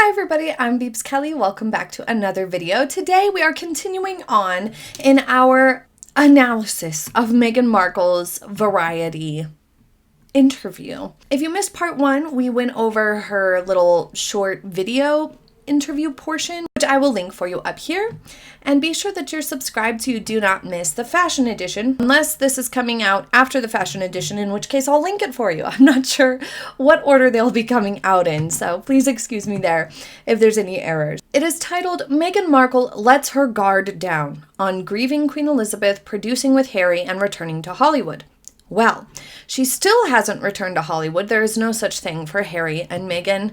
Hi everybody, I'm Beebs Kelley. Welcome back to another video. Today we are continuing on in our analysis of Meghan Markle's Variety interview. If you missed part one, we went over her little short video interview portion, which I will link for you up here. And be sure that you're subscribed so you do not miss the fashion edition, unless this is coming out after the fashion edition, in which case I'll link it for you. I'm not sure what order they'll be coming out in, so please excuse me there if there's any errors. It is titled Meghan Markle Lets Her Guard Down on Grieving Queen Elizabeth, Producing with Harry, and Returning to Hollywood. Well, she still hasn't returned to Hollywood. There is no such thing for Harry and Meghan.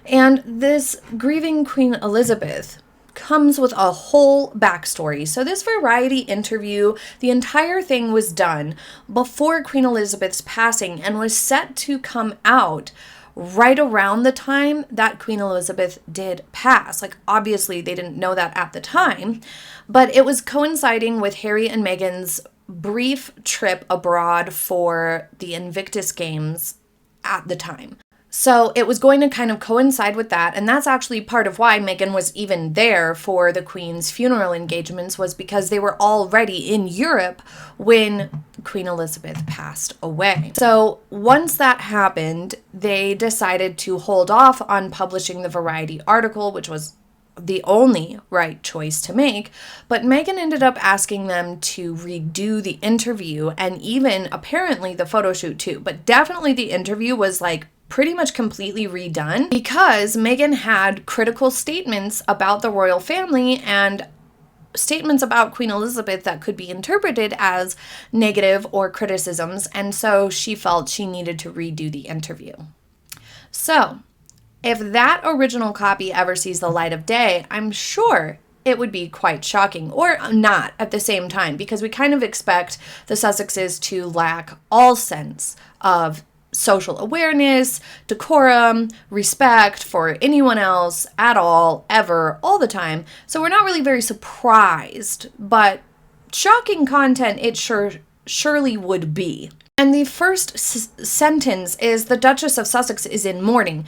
And this grieving Queen Elizabeth comes with a whole backstory. So this Variety interview, the entire thing was done before Queen Elizabeth's passing and was set to come out right around the time that Queen Elizabeth did pass. Like, obviously they didn't know that at the time, but it was coinciding with Harry and Meghan's brief trip abroad for the Invictus Games at the time. So it was going to kind of coincide with that, and that's actually part of why Meghan was even there for the Queen's funeral engagements, was because they were already in Europe when Queen Elizabeth passed away. So once that happened, they decided to hold off on publishing the Variety article, which was the only right choice to make, but Meghan ended up asking them to redo the interview and even apparently the photo shoot too, but definitely the interview was like pretty much completely redone because Meghan had critical statements about the royal family and statements about Queen Elizabeth that could be interpreted as negative or criticisms, and so she felt she needed to redo the interview. So if that original copy ever sees the light of day, I'm sure it would be quite shocking, or not at the same time, because we kind of expect the Sussexes to lack all sense of social awareness, decorum, respect for anyone else at all, ever, all the time. So we're not really very surprised, but shocking content it surely would be. And the first sentence is, the Duchess of Sussex is in mourning.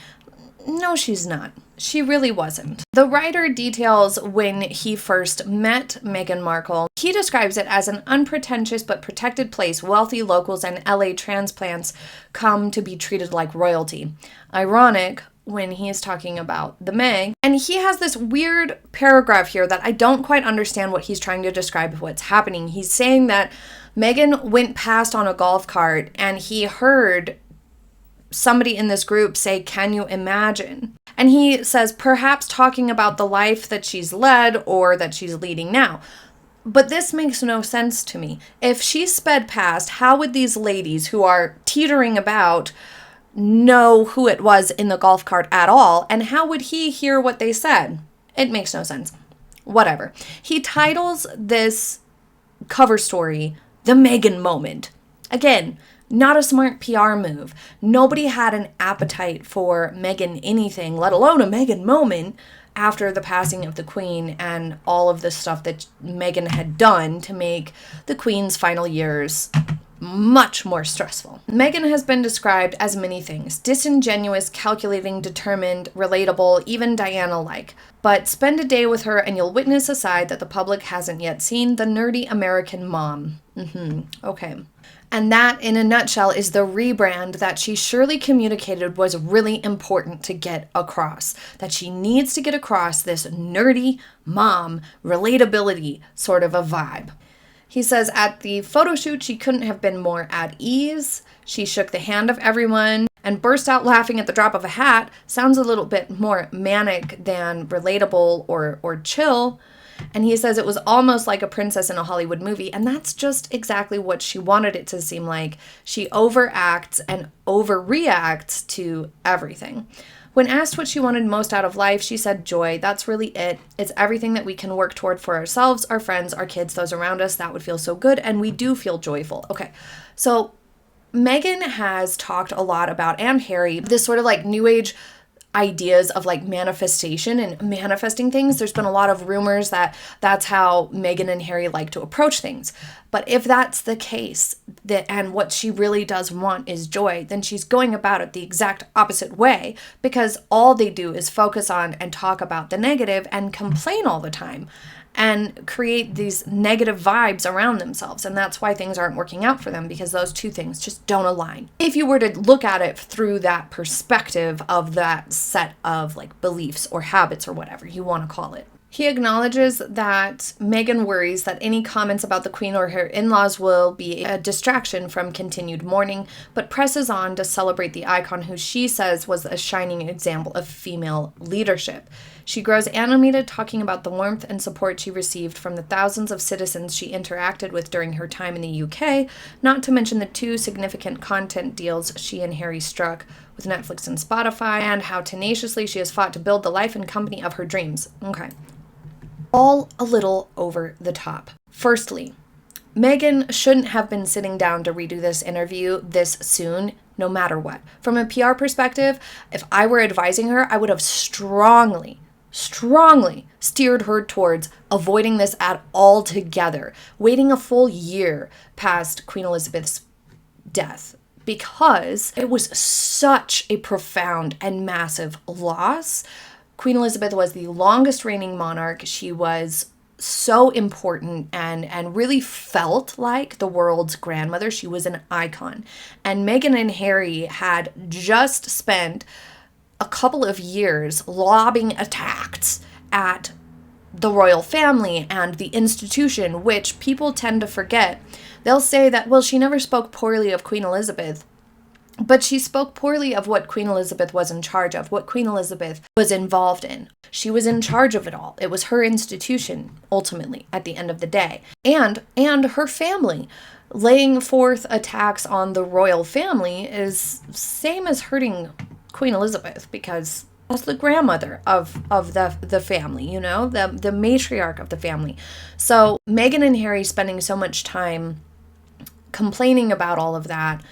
No, she's not. She really wasn't. The writer details when he first met Meghan Markle. He describes it as an unpretentious but protected place. Wealthy locals and LA transplants come to be treated like royalty. Ironic when he is talking about the Meg. And he has this weird paragraph here that I don't quite understand what he's trying to describe what's happening. He's saying that Meghan went past on a golf cart and he heard somebody in this group say, "Can you imagine?" And he says, perhaps talking about the life that she's led or that she's leading now. But this makes no sense to me. If she sped past, how would these ladies who are teetering about know who it was in the golf cart at all? And how would he hear what they said? It makes no sense. Whatever. He titles this cover story, The Meghan Moment. Again, not a smart PR move. Nobody had an appetite for Meghan anything, let alone a Meghan moment, after the passing of the Queen and all of the stuff that Meghan had done to make the Queen's final years much more stressful. Meghan has been described as many things: disingenuous, calculating, determined, relatable, even Diana-like. But spend a day with her and you'll witness a side that the public hasn't yet seen, the nerdy American mom. Okay. And that, in a nutshell, is the rebrand that she surely communicated was really important to get across. That she needs to get across this nerdy mom, relatability sort of a vibe. He says at the photo shoot, she couldn't have been more at ease. She shook the hand of everyone and burst out laughing at the drop of a hat. Sounds a little bit more manic than relatable or chill. And he says it was almost like a princess in a Hollywood movie, and that's just exactly what she wanted it to seem like. She overacts and overreacts to everything. When asked what she wanted most out of life, she said joy. That's really it. It's everything that we can work toward for ourselves, our friends, our kids, those around us. That would feel so good, and we do feel joyful. Okay, so Meghan has talked a lot about, and Harry, this sort of like new age ideas of like manifestation and manifesting things. There's been a lot of rumors that that's how Meghan and Harry like to approach things. But if that's the case, and what she really does want is joy, then she's going about it the exact opposite way, because all they do is focus on and talk about the negative and complain all the time and create these negative vibes around themselves. And that's why things aren't working out for them, because those two things just don't align. If you were to look at it through that perspective of that set of like beliefs or habits or whatever you want to call it. He acknowledges that Meghan worries that any comments about the Queen or her in-laws will be a distraction from continued mourning, but presses on to celebrate the icon who she says was a shining example of female leadership. She grows animated talking about the warmth and support she received from the thousands of citizens she interacted with during her time in the UK, not to mention the 2 significant content deals she and Harry struck with Netflix and Spotify, and how tenaciously she has fought to build the life and company of her dreams. Okay. All a little over the top. Firstly, Meghan shouldn't have been sitting down to redo this interview this soon, no matter what. From a PR perspective, if I were advising her, I would have strongly steered her towards avoiding this at all together, waiting a full year past Queen Elizabeth's death, because it was such a profound and massive loss. Queen Elizabeth was the longest reigning monarch. She was so important and really felt like the world's grandmother. She was an icon. And Meghan and Harry had just spent a couple of years lobbing attacks at the royal family and the institution, which people tend to forget. They'll say that, well, she never spoke poorly of Queen Elizabeth. But she spoke poorly of what Queen Elizabeth was in charge of, what Queen Elizabeth was involved in. She was in charge of it all. It was her institution, ultimately, at the end of the day. And her family. Laying forth attacks on the royal family is same as hurting Queen Elizabeth, because that's the grandmother of the family, you know, the matriarch of the family. So Meghan and Harry spending so much time complaining about all of that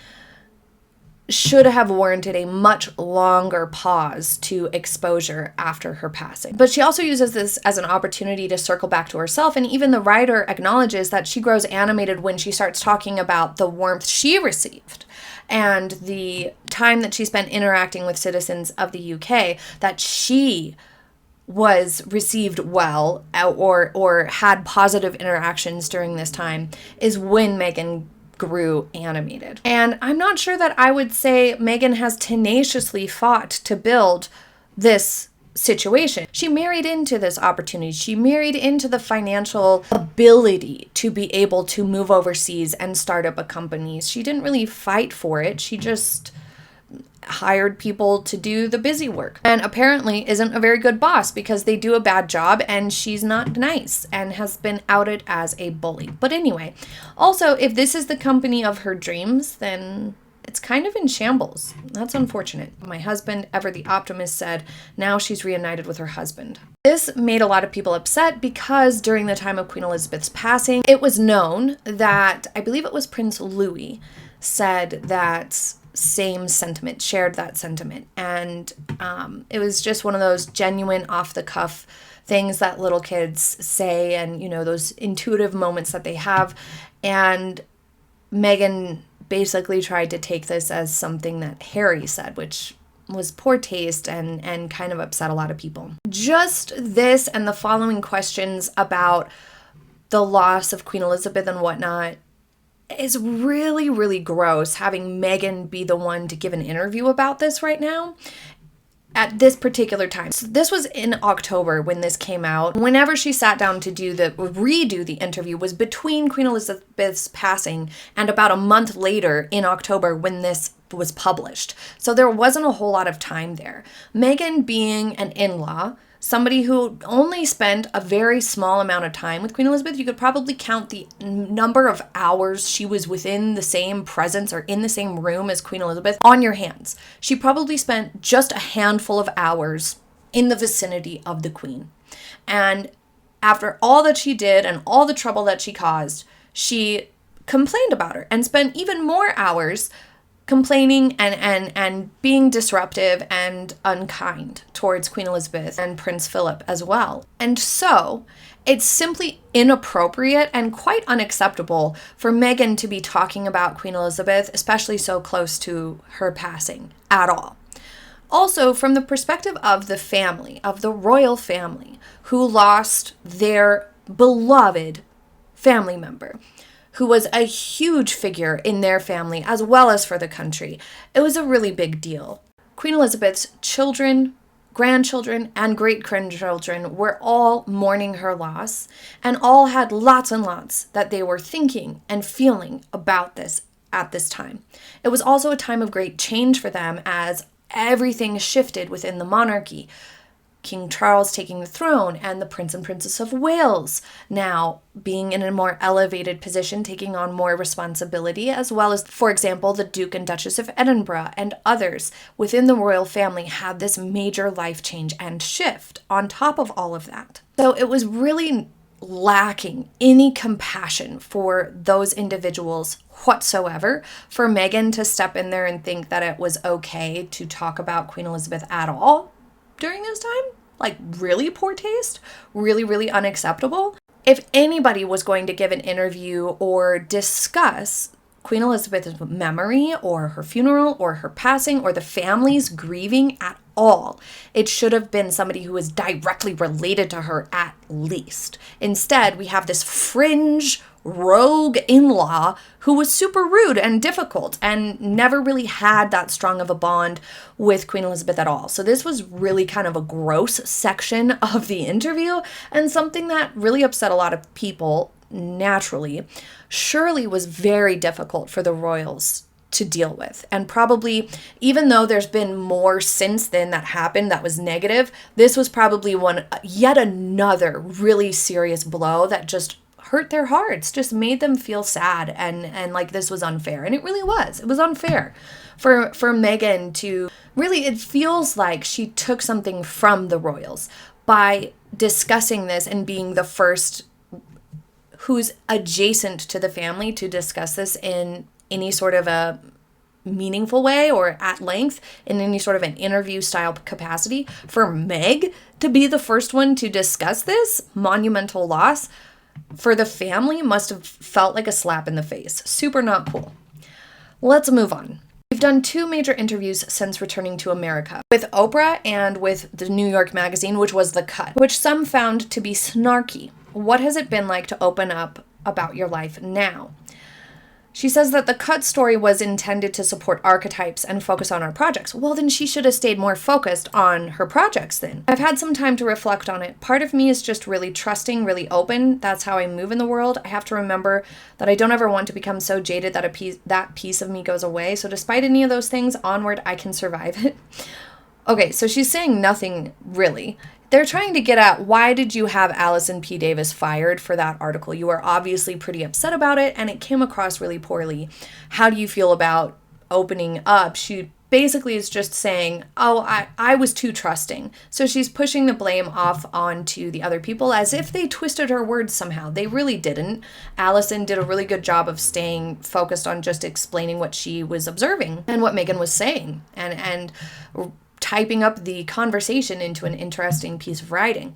should have warranted a much longer pause to exposure after her passing. But she also uses this as an opportunity to circle back to herself, and even the writer acknowledges that she grows animated when she starts talking about the warmth she received and the time that she spent interacting with citizens of the UK, that she was received well or had positive interactions during this time, is when Meghan grew animated. And I'm not sure that I would say Meghan has tenaciously fought to build this situation. She married into this opportunity. She married into the financial ability to be able to move overseas and start up a company. She didn't really fight for it. She just hired people to do the busy work, and apparently isn't a very good boss because they do a bad job and she's not nice and has been outed as a bully. But anyway, also, if this is the company of her dreams, then it's kind of in shambles. That's unfortunate. My husband, ever the optimist, said now she's reunited with her husband. This made a lot of people upset because during the time of Queen Elizabeth's passing, it was known that, I believe it was Prince Louis, said that same sentiment, shared that sentiment. And it was just one of those genuine off-the-cuff things that little kids say, and, you know, those intuitive moments that they have. And Meghan basically tried to take this as something that Harry said, which was poor taste and kind of upset a lot of people. Just this and the following questions about the loss of Queen Elizabeth and whatnot is really, really gross, having Meghan be the one to give an interview about this right now at this particular time. So this was in October when this came out. Whenever she sat down to redo the interview was between Queen Elizabeth's passing and about a month later in October when this was published. So there wasn't a whole lot of time there. Meghan, being an in-law, somebody who only spent a very small amount of time with Queen Elizabeth, you could probably count the number of hours she was within the same presence or in the same room as Queen Elizabeth on your hands. She probably spent just a handful of hours in the vicinity of the Queen. And after all that she did and all the trouble that she caused, she complained about her and spent even more hours complaining and being disruptive and unkind towards Queen Elizabeth and Prince Philip as well. And so it's simply inappropriate and quite unacceptable for Meghan to be talking about Queen Elizabeth, especially so close to her passing, at all. Also, from the perspective of the family, of the royal family, who lost their beloved family member, who was a huge figure in their family as well as for the country, it was a really big deal. Queen Elizabeth's children, grandchildren, and great-grandchildren were all mourning her loss, and all had lots and lots that they were thinking and feeling about this at this time. It was also a time of great change for them as everything shifted within the monarchy. King Charles taking the throne and the Prince and Princess of Wales now being in a more elevated position, taking on more responsibility, as well as, for example, the Duke and Duchess of Edinburgh and others within the royal family had this major life change and shift on top of all of that. So it was really lacking any compassion for those individuals whatsoever for Meghan to step in there and think that it was okay to talk about Queen Elizabeth at all during this time. Like, really poor taste, really, really unacceptable. If anybody was going to give an interview or discuss Queen Elizabeth's memory or her funeral or her passing or the family's grieving at all, it should have been somebody who was directly related to her at least. Instead, we have this fringe rogue in-law who was super rude and difficult and never really had that strong of a bond with Queen Elizabeth at all. So this was really kind of a gross section of the interview and something that really upset a lot of people naturally. Surely was very difficult for the royals to deal with. And probably, even though there's been more since then that happened that was negative, this was probably yet another really serious blow that just hurt their hearts, just made them feel sad and like this was unfair. And it really was. It was unfair for Meghan to really, it feels like she took something from the royals by discussing this and being the first who's adjacent to the family to discuss this in any sort of a meaningful way or at length in any sort of an interview style capacity. For Meg to be the first one to discuss this monumental loss for the family must have felt like a slap in the face. Super not cool. Let's move on. We've done 2 major interviews since returning to America, with Oprah and with the New York Magazine, which was The Cut, which some found to be snarky. What has it been like to open up about your life now? She says that the Cut story was intended to support Archetypes and focus on our projects. Well, then she should have stayed more focused on her projects then. I've had some time to reflect on it. Part of me is just really trusting, really open. That's how I move in the world. I have to remember that I don't ever want to become so jaded that that piece of me goes away. So despite any of those things, onward, I can survive it. Okay, so she's saying nothing really. They're trying to get at, why did you have Allison P. Davis fired for that article? You were obviously pretty upset about it, and it came across really poorly. How do you feel about opening up? She basically is just saying, oh, I was too trusting. So she's pushing the blame off onto the other people as if they twisted her words somehow. They really didn't. Allison did a really good job of staying focused on just explaining what she was observing and what Meghan was saying, and typing up the conversation into an interesting piece of writing.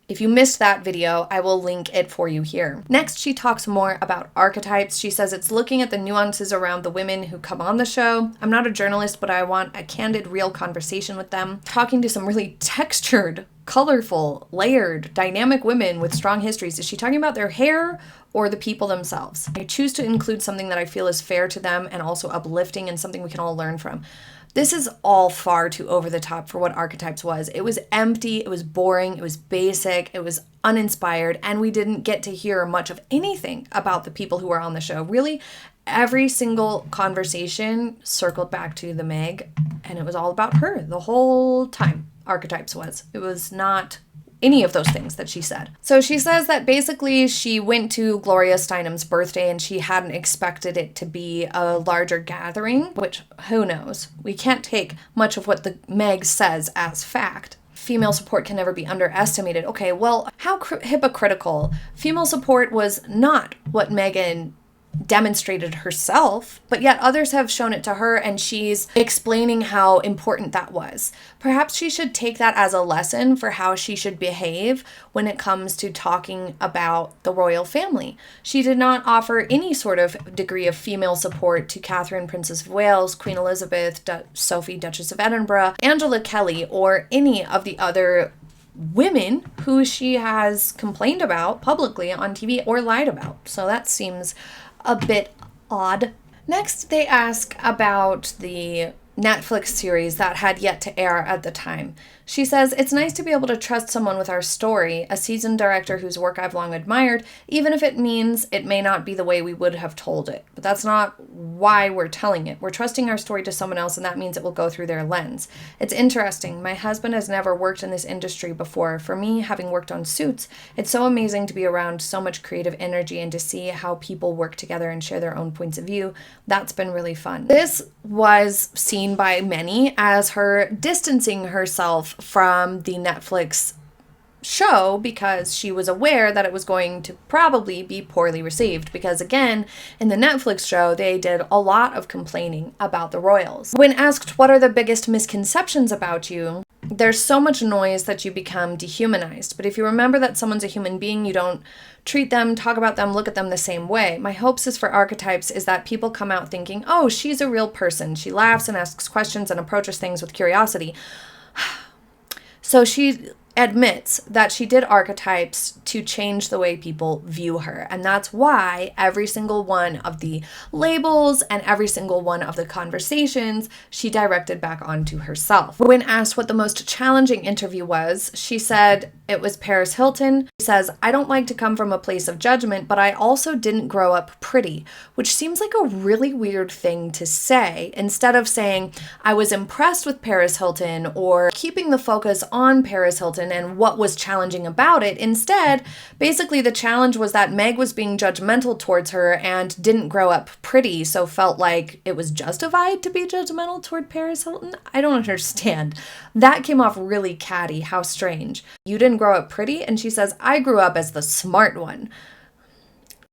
If you missed that video, I will link it for you here. Next, she talks more about archetypes. She says it's looking at the nuances around the women who come on the show. I'm not a journalist, but I want a candid, real conversation with them. Talking to some really textured, colorful, layered, dynamic women with strong histories. Is she talking about their hair or the people themselves? I choose to include something that I feel is fair to them and also uplifting and something we can all learn from. This is all far too over the top for what Archetypes was. It was empty, it was boring, it was basic, it was uninspired, and we didn't get to hear much of anything about the people who were on the show. Really, every single conversation circled back to the Meg, and it was all about her the whole time. Archetypes was. It was not any of those things that she said. So she says that basically she went to Gloria Steinem's birthday and she hadn't expected it to be a larger gathering, which who knows? We can't take much of what the Meg says as fact. Female support can never be underestimated. Okay, well, how hypocritical. Female support was not what Meghan demonstrated herself, but yet others have shown it to her and she's explaining how important that was. Perhaps she should take that as a lesson for how she should behave when it comes to talking about the royal family. She did not offer any sort of degree of female support to Catherine, Princess of Wales, Queen Elizabeth, Sophie, Duchess of Edinburgh, Angela Kelley, or any of the other women who she has complained about publicly on TV or lied about. So that seems a bit odd. Next, they ask about the Netflix series that had yet to air at the time. She says, "It's nice to be able to trust someone with our story, a seasoned director whose work I've long admired, even if it means it may not be the way we would have told it. But that's not why we're telling it. We're trusting our story to someone else, and that means it will go through their lens. It's interesting. My husband has never worked in this industry before. For me, having worked on Suits, it's so amazing to be around so much creative energy and to see how people work together and share their own points of view. That's been really fun." This was seen by many as her distancing herself from the Netflix show because she was aware that it was going to probably be poorly received because, again, in the Netflix show, they did a lot of complaining about the royals. When asked what are the biggest misconceptions about you, there's so much noise that you become dehumanized. But if you remember that someone's a human being, you don't treat them, talk about them, look at them the same way. My hopes is for Archetypes is that people come out thinking, oh, she's a real person. She laughs and asks questions and approaches things with curiosity. So she admits that she did Archetypes to change the way people view her. And that's why every single one of the labels and every single one of the conversations she directed back onto herself. When asked what the most challenging interview was, she said it was Paris Hilton. She says, "I don't like to come from a place of judgment, but I also didn't grow up pretty," which seems like a really weird thing to say. Instead of saying, "I was impressed with Paris Hilton," or keeping the focus on Paris Hilton and what was challenging about it. Instead, basically the challenge was that Meg was being judgmental towards her and didn't grow up pretty, so felt like it was justified to be judgmental toward Paris Hilton. I don't understand. That came off really catty. How strange. You didn't grow up pretty? And she says, "I grew up as the smart one."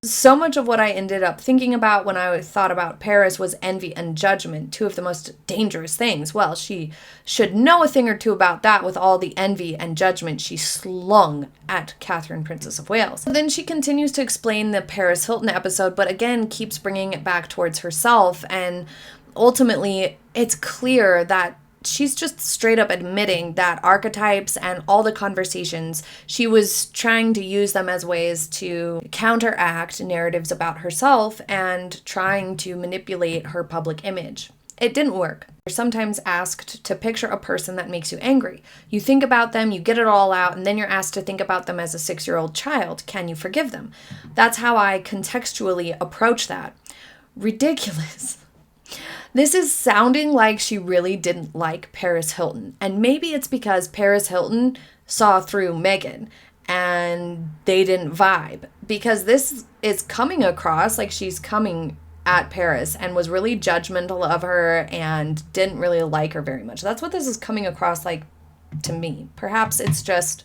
So much of what I ended up thinking about when I thought about Paris was envy and judgment, two of the most dangerous things. Well, she should know a thing or two about that with all the envy and judgment she slung at Catherine, Princess of Wales. Then she continues to explain the Paris Hilton episode, but again keeps bringing it back towards herself. And ultimately, it's clear that she's just straight up admitting that Archetypes and all the conversations, she was trying to use them as ways to counteract narratives about herself and trying to manipulate her public image. It didn't work. You're sometimes asked to picture a person that makes you angry. You think about them, you get it all out, and then you're asked to think about them as a 6-year-old child. Can you forgive them? That's how I contextually approach that. Ridiculous. This is sounding like she really didn't like Paris Hilton. And maybe it's because Paris Hilton saw through Meghan and they didn't vibe. Because this is coming across like she's coming at Paris and was really judgmental of her and didn't really like her very much. That's what this is coming across like to me. Perhaps it's just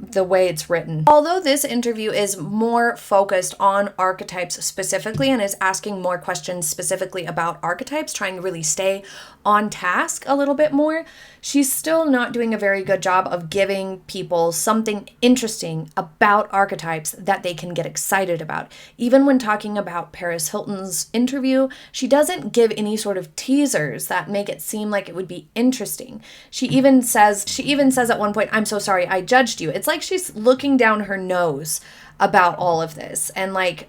the way it's written. Although this interview is more focused on Archetypes specifically and is asking more questions specifically about Archetypes, trying to really stay on task a little bit more, she's still not doing a very good job of giving people something interesting about Archetypes that they can get excited about. Even when talking about Paris Hilton's interview, she doesn't give any sort of teasers that make it seem like it would be interesting. She even says at one point, "I'm so sorry, I judged you." It's like she's looking down her nose about all of this, and like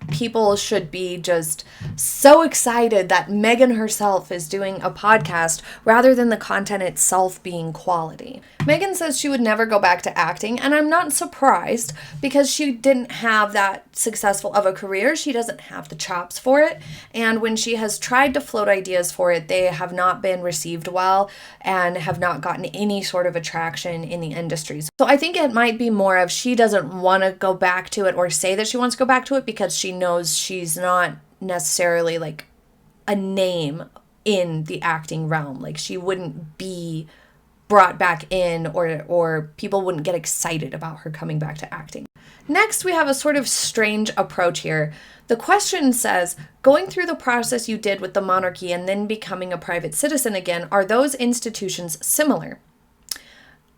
people should be just so excited that Meghan herself is doing a podcast rather than the content itself being quality. Meghan says she would never go back to acting, and I'm not surprised because she didn't have that successful of a career. She doesn't have the chops for it, and when she has tried to float ideas for it, they have not been received well and have not gotten any sort of attraction in the industry. So I think it might be more of she doesn't want to go back to it or say that she wants to go back to it because she knows she's not necessarily like a name in the acting realm. Like she wouldn't be brought back in or people wouldn't get excited about her coming back to acting. Next, we have a sort of strange approach here. The question says, going through the process you did with the monarchy and then becoming a private citizen again, are those institutions similar?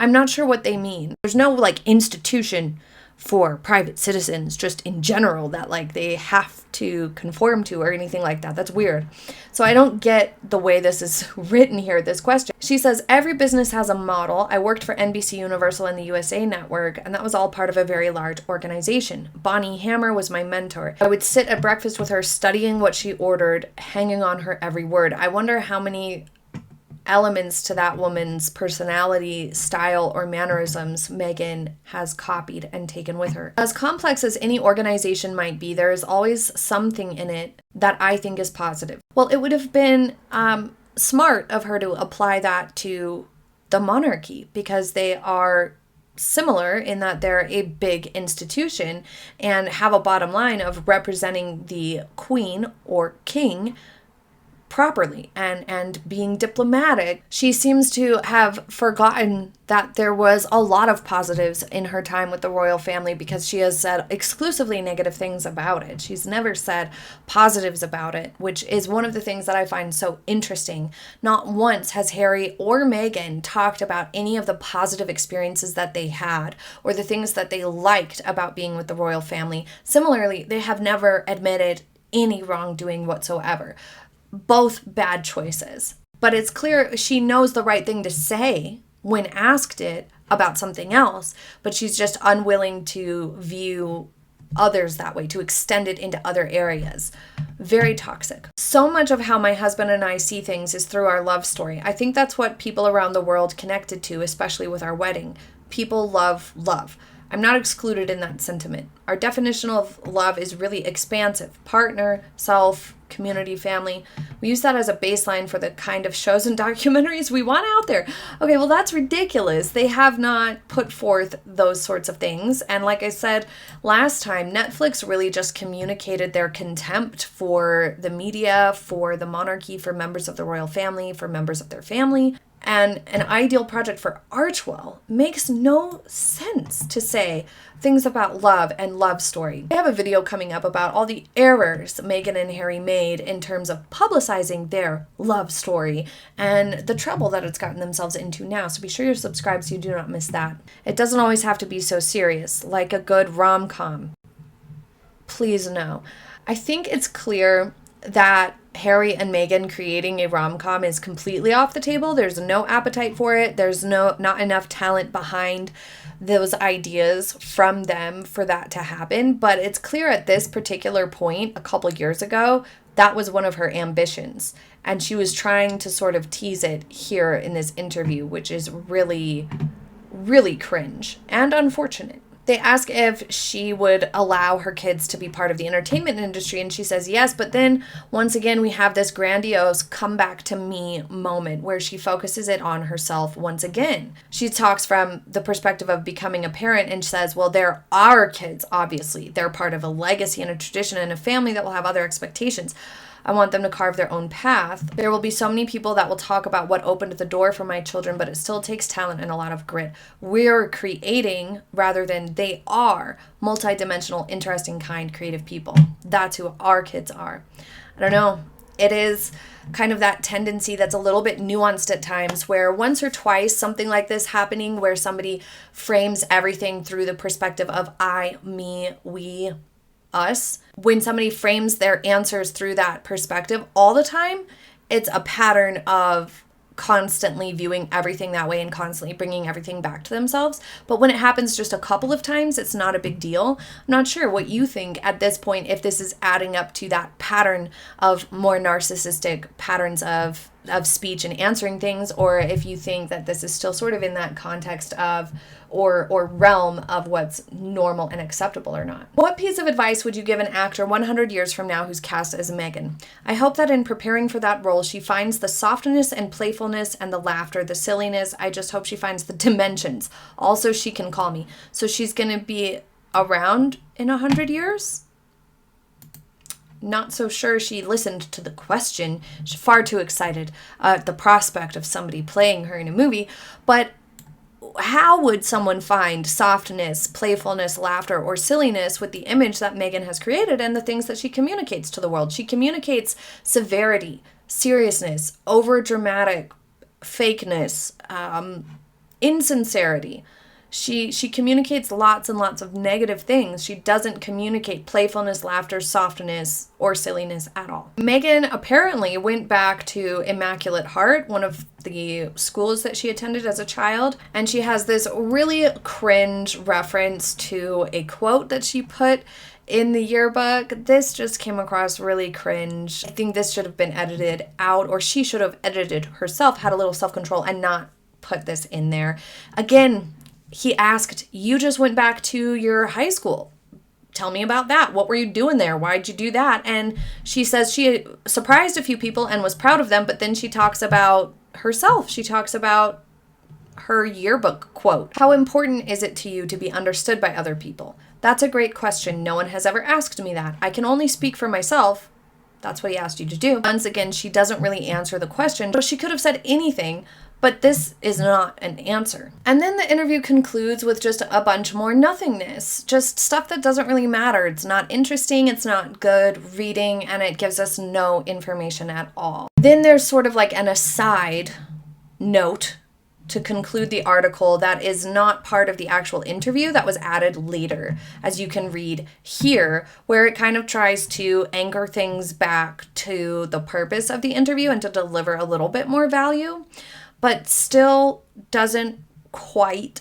I'm not sure what they mean. There's no like institution for private citizens just in general that like they have to conform to or anything like that. That's weird. So I don't get the way this is written here, this question. She says, every business has a model. I worked for NBC Universal and the USA Network, and that was all part of a very large organization. Bonnie Hammer was my mentor. I would sit at breakfast with her, studying what she ordered, hanging on her every word. I wonder how many elements to that woman's personality, style, or mannerisms Meghan has copied and taken with her. As complex as any organization might be, there is always something in it that I think is positive. Well, it would have been smart of her to apply that to the monarchy because they are similar in that they're a big institution and have a bottom line of representing the queen or king properly and being diplomatic. She seems to have forgotten that there was a lot of positives in her time with the royal family because she has said exclusively negative things about it. She's never said positives about it, which is one of the things that I find so interesting. Not once has Harry or Meghan talked about any of the positive experiences that they had or the things that they liked about being with the royal family. Similarly, they have never admitted any wrongdoing whatsoever. Both bad choices. But it's clear she knows the right thing to say when asked it about something else, but she's just unwilling to view others that way, to extend it into other areas. Very toxic. So much of how my husband and I see things is through our love story. I think that's what people around the world connected to, especially with our wedding. People love love. I'm not excluded in that sentiment. Our definition of love is really expansive. Partner, self, community, family. We use that as a baseline for the kind of shows and documentaries we want out there. Okay, well, that's ridiculous. They have not put forth those sorts of things. And like I said last time, Netflix really just communicated their contempt for the media, for the monarchy, for members of the royal family, for members of their family. And an ideal project for Archewell makes no sense to say things about love and love story. I have a video coming up about all the errors Meghan and Harry made in terms of publicizing their love story and the trouble that it's gotten themselves into now. So be sure you're subscribed so you do not miss that. It doesn't always have to be so serious, like a good rom-com. Please no. I think it's clear that Harry and Meghan creating a rom-com is completely off the table. There's no appetite for it. There's not enough talent behind those ideas from them for that to happen. But it's clear at this particular point, a couple years ago, that was one of her ambitions. And she was trying to sort of tease it here in this interview, which is really, really cringe and unfortunate. They ask if she would allow her kids to be part of the entertainment industry, and she says yes, but then once again we have this grandiose come back to me moment where she focuses it on herself once again. She talks from the perspective of becoming a parent and says, well, they're our kids, obviously. They're part of a legacy and a tradition and a family that will have other expectations. I want them to carve their own path. There will be so many people that will talk about what opened the door for my children, but it still takes talent and a lot of grit. We're creating, rather than they are, multidimensional, interesting, kind, creative people. That's who our kids are. I don't know. It is kind of that tendency that's a little bit nuanced at times where once or twice something like this happening where somebody frames everything through the perspective of I, me, we, us. When somebody frames their answers through that perspective all the time, it's a pattern of constantly viewing everything that way and constantly bringing everything back to themselves. But when it happens just a couple of times, it's not a big deal. I'm not sure what you think at this point, if this is adding up to that pattern of more narcissistic patterns of speech and answering things, or if you think that this is still sort of in that context of or realm of what's normal and acceptable or not. What piece of advice would you give an actor 100 years from now who's cast as Meghan? I hope that in preparing for that role, she finds the softness and playfulness and the laughter, the silliness. I just hope she finds the dimensions. Also, she can call me. So she's going to be around in 100 years? Not so sure she listened to the question. She's far too excited at the prospect of somebody playing her in a movie. But how would someone find softness, playfulness, laughter, or silliness with the image that Meghan has created and the things that she communicates to the world? She communicates severity, seriousness, over-dramatic fakeness, insincerity. She communicates lots and lots of negative things. She doesn't communicate playfulness, laughter, softness, or silliness at all. Meghan apparently went back to Immaculate Heart, one of the schools that she attended as a child, and she has this really cringe reference to a quote that she put in the yearbook. This just came across really cringe. I think this should have been edited out, or she should have edited herself, had a little self-control, and not put this in there. Again, he asked, you just went back to your high school. Tell me about that. What were you doing there? Why'd you do that? And she says she surprised a few people and was proud of them, but then she talks about herself. She talks about her yearbook quote. How important is it to you to be understood by other people? That's a great question. No one has ever asked me that. I can only speak for myself. That's what he asked you to do. Once again, she doesn't really answer the question, but she could have said anything. But this is not an answer. And then the interview concludes with just a bunch more nothingness. Just stuff that doesn't really matter. It's not interesting, it's not good reading, and it gives us no information at all. Then there's sort of like an aside note to conclude the article that is not part of the actual interview, that was added later, as you can read here, where it kind of tries to anchor things back to the purpose of the interview and to deliver a little bit more value, but still doesn't quite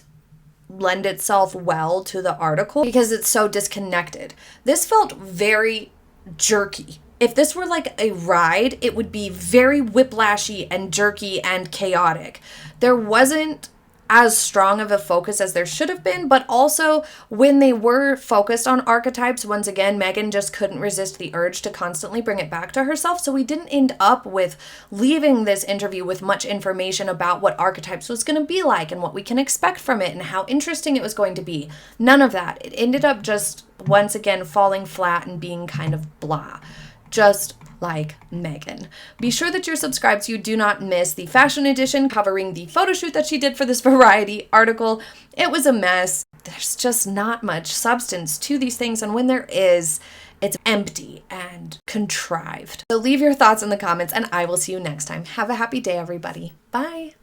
lend itself well to the article because it's so disconnected. This felt very jerky. If this were like a ride, it would be very whiplashy and jerky and chaotic. There wasn't as strong of a focus as there should have been, but also when they were focused on archetypes, once again, Meghan just couldn't resist the urge to constantly bring it back to herself. So we didn't end up with leaving this interview with much information about what archetypes was going to be like and what we can expect from it and how interesting it was going to be. None of that. It ended up just, once again, falling flat and being kind of blah. Just like Meghan. Be sure that you're subscribed so you do not miss the fashion edition covering the photo shoot that she did for this Variety article. It was a mess. There's just not much substance to these things, and when there is, it's empty and contrived. So leave your thoughts in the comments, and I will see you next time. Have a happy day, everybody. Bye.